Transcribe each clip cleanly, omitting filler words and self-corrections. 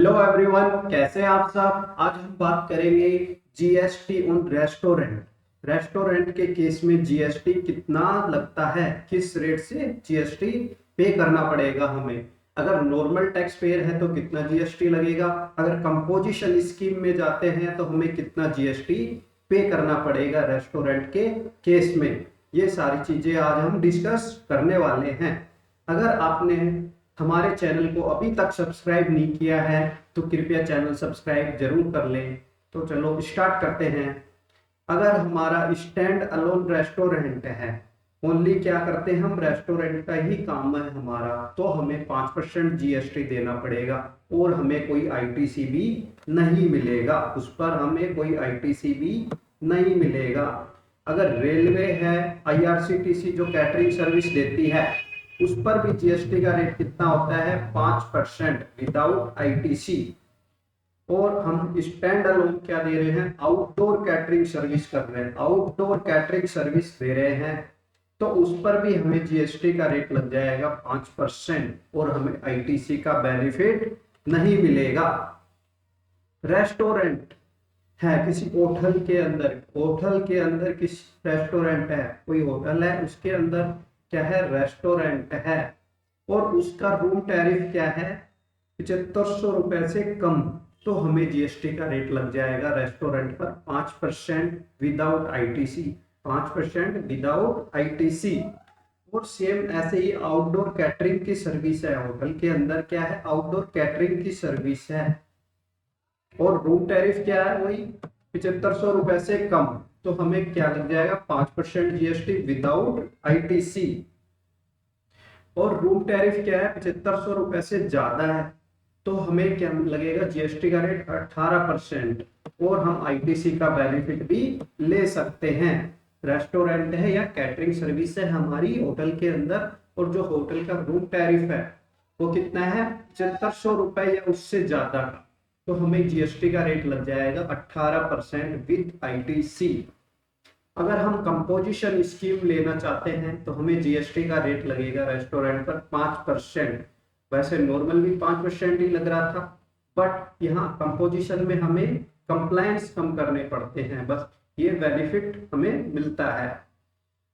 Hello everyone, कैसे हैं आप सब। आज हम बात करेंगे जीएसटी ऑन रेस्टोरेंट। रेस्टोरेंट के केस में जीएसटी कितना लगता है, किस रेट से जीएसटी पे करना पड़ेगा हमें। अगर नॉर्मल टैक्स पेयर है तो कितना जीएसटी लगेगा, अगर कंपोजिशन स्कीम में जाते हैं तो हमें कितना जीएसटी पे करना पड़ेगा रेस्टोरेंट के केस में। ये सारी चीजें आज हम डिस्कस करने वाले हैं। अगर आपने हमारे चैनल को अभी तक सब्सक्राइब नहीं किया है तो कृपया चैनल सब्सक्राइब जरूर कर लें। तो चलो स्टार्ट करते हैं। अगर हमारा स्टैंड अलोन रेस्टोरेंट है, ओनली क्या करते हैं हम, रेस्टोरेंट का ही काम है हमारा, तो हमें 5% जीएसटी देना पड़ेगा और हमें कोई आईटीसी भी नहीं मिलेगा, उस पर हमें कोई आईटीसी भी नहीं मिलेगा। अगर रेलवे है, आईआरसीटीसी जो कैटरिंग सर्विस देती है, उस पर भी जीएसटी का रेट कितना होता है, 5% विदाउट आईटीसी। और हम स्टैंड अलोन क्या दे रहे हैं, आउटडोर कैटरिंग सर्विस कर रहे हैं, आउटडोर कैटरिंग सर्विस दे रहे हैं, तो उस पर भी हमें जीएसटी का रेट लग जाएगा 5% और हमें आईटीसी का बेनिफिट नहीं मिलेगा। रेस्टोरेंट है किसी होटल के अंदर, होटल के अंदर किस रेस्टोरेंट है, कोई होटल है उसके अंदर क्या है, रेस्टोरेंट है, और उसका रूम टैरिफ क्या है, 7500 रुपए से कम, तो हमें जीएसटी का रेट लग जाएगा रेस्टोरेंट पर 5% विदाउट आईटीसी, 5% विदाउट आईटीसी। और सेम ऐसे ही आउटडोर कैटरिंग की सर्विस है, होटल के अंदर क्या है, आउटडोर कैटरिंग की सर्विस है, और रूम टैरिफ क्या है, वही 7500 रुपए से कम, तो हमें क्या लग जाएगा, 5% जीएसटी विदाउट आईटीसी। और रूम टैरिफ क्या है, 7500 रुपए से ज्यादा है, तो हमें क्या लगेगा, जीएसटी का रेट 18%, और हम आईटीसी का बेनिफिट भी ले सकते हैं। रेस्टोरेंट है या कैटरिंग सर्विस है हमारी होटल के अंदर, और जो होटल का रूम टैरिफ है वो कितना है, 7500 रुपए या उससे ज्यादा का, तो हमें जीएसटी का रेट लग जाएगा 18% विद आईटीसी। अगर हम कंपोजिशन स्कीम लेना चाहते हैं तो हमें जीएसटी का रेट लगेगा रेस्टोरेंट पर 5%। वैसे नॉर्मल भी 5% ही लग रहा था, बट यहाँ कंपोजिशन में हमें कंप्लायंस कम करने पड़ते हैं, बस ये बेनिफिट हमें मिलता है।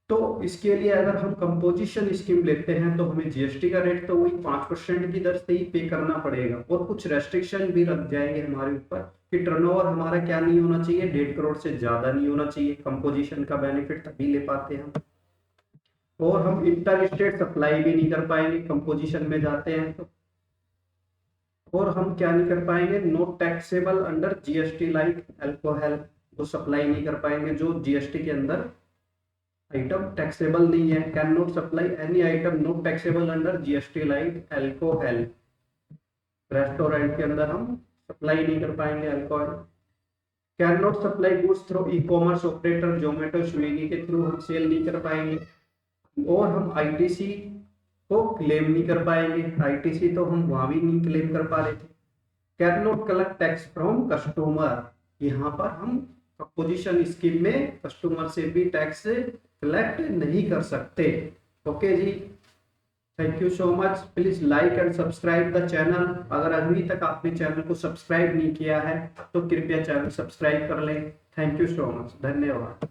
तो इसके लिए अगर हम कंपोजिशन स्कीम लेते हैं तो हमें जीएसटी का रेट तो वही 5% की दर से ही पे करना पड़ेगा, और कुछ रेस्ट्रिक्शन भी रख जाएंगे हमारे ऊपर कि टर्नओवर हमारा क्या नहीं होना चाहिए, 1.5 करोड़ से ज्यादा नहीं होना चाहिए, कंपोजिशन का बेनिफिट तभी ले पाते हैं हम। और हम इंटर स्टेट सप्लाई भी नहीं कर पाएंगे कंपोजिशन में जाते हैं तो। और हम क्या नहीं कर पाएंगे, not taxable under GST like alcohol, वो सप्लाई नहीं कर पाएंगे जो जीएसटी के अंदर आइटम टैक्सेबल नहीं है। Can not supply any item not taxable under GST like alcohol, restaurant के अंदर हम सप्लाई नहीं कर पाएंगे alcohol. Can not supply goods through e commerce operator, Zomato Swiggy के थ्रू हम सेल नहीं कर पाएंगे। और हम आईटीसी को क्लेम नहीं कर पाएंगे, आईटीसी तो हम वहां भी नहीं क्लेम कर पा रहे थे। Can not collect tax from customer, यहाँ पर हम पोजीशन स्कीम में कस्टमर से भी टैक्स कलेक्ट नहीं कर सकते। ओके जी, thank you so much. Please like and subscribe the channel. अगर अभी तक आपने चैनल को सब्सक्राइब नहीं किया है तो कृपया चैनल सब्सक्राइब कर लें। थैंक यू सो मच, धन्यवाद।